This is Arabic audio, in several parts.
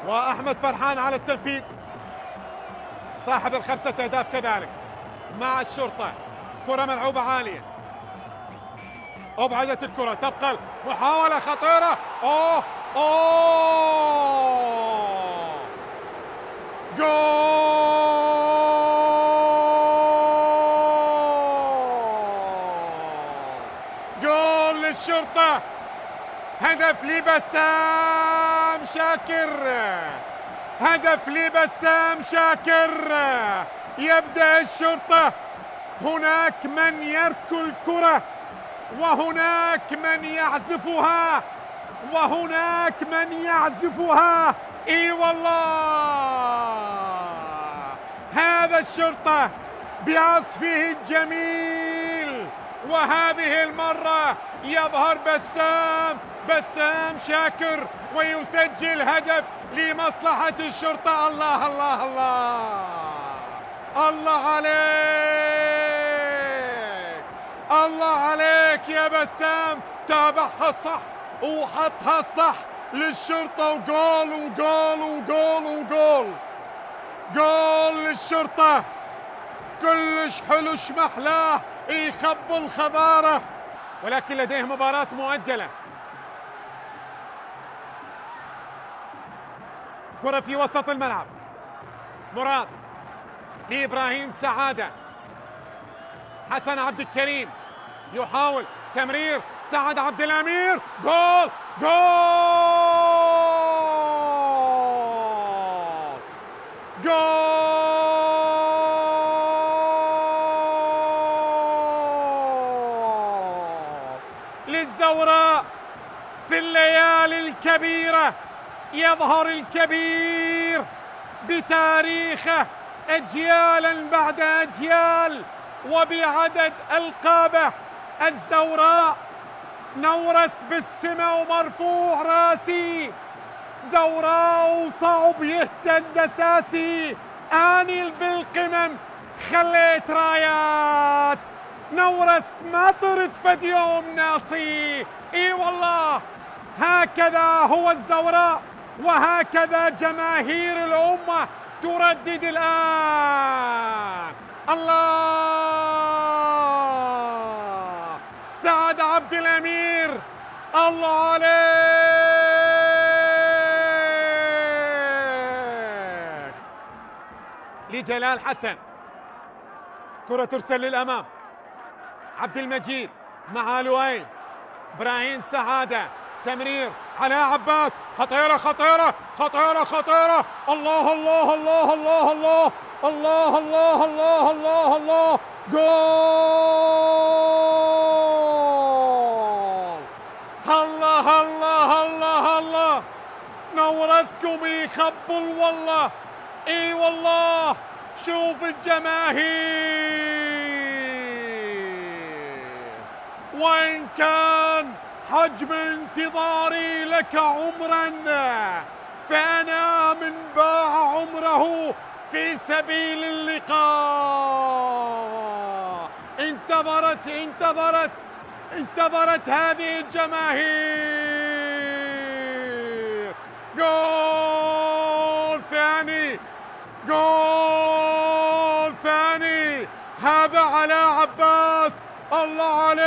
وأحمد فرحان على التنفيذ صاحب ال5 أهداف كذلك مع الشرطة. كرة ملعوبة عالية، أبعدت الكرة، تبقى محاولة خطيرة. أوه أوه جول جول للشرطة، هدف لبسام شاكر، هدف لبسام شاكر. يبدأ الشرطة، هناك من يركل الكرة وهناك من يعزفها وهناك من يعزفها. اي والله هذا الشرطة بعزفه الجميل، وهذه المرة يظهر بسام شاكر ويسجل هدف لمصلحة الشرطة. الله الله الله الله عليك، الله عليك يا بسام، تابعها صح وحطها صح للشرطة، وجول وجول وجول وجول، جول للشرطة. كلش حلوش محلاه، يخبوا الخضارة، ولكن لديه مباراة مؤجلة. كرة في وسط الملعب، مراد لإبراهيم سعادة، حسن عبد الكريم يحاول تمرير، سعد عبد الأمير، جول جول جول للزوراء. في الليالي الكبيرة يظهر الكبير بتاريخه أجيالا بعد أجيال وبعدد ألقابه. الزوراء نورس بالسما ومرفوع راسي، زوراء وصعب يهتز أساسي، آني بالقمم خليت رايات، نورس ما طرت فد يوم ناصي. اي والله هكذا هو الزوراء، وهكذا جماهير الأمة تردد الآن. الله، سعد عبد الأمير، الله عليك. لجلال حسن، كرة ترسل للأمام، عبد المجيد مع لؤي، إبراهيم سعادة، تمرير على عباس، خطيرة خطيرة خطيرة خطيرة. الله الله الله الله الله الله الله الله الله الله، جول. الله الله الله الله، نورسكم يخبل والله. اي والله شوف الجماهير، وإن كان حجم انتظاري لك عمرا، فأنا من باع عمره في سبيل اللقاء. انتظرت هذه الجماهير. جول ثاني، جول ثاني، هذا على عباس، الله عليك،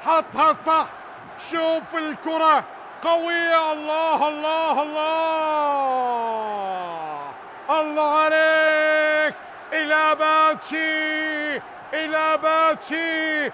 حطها صح. شوف الكرة قوية، الله الله الله الله عليك. إلى باتشي، إلى باتشي.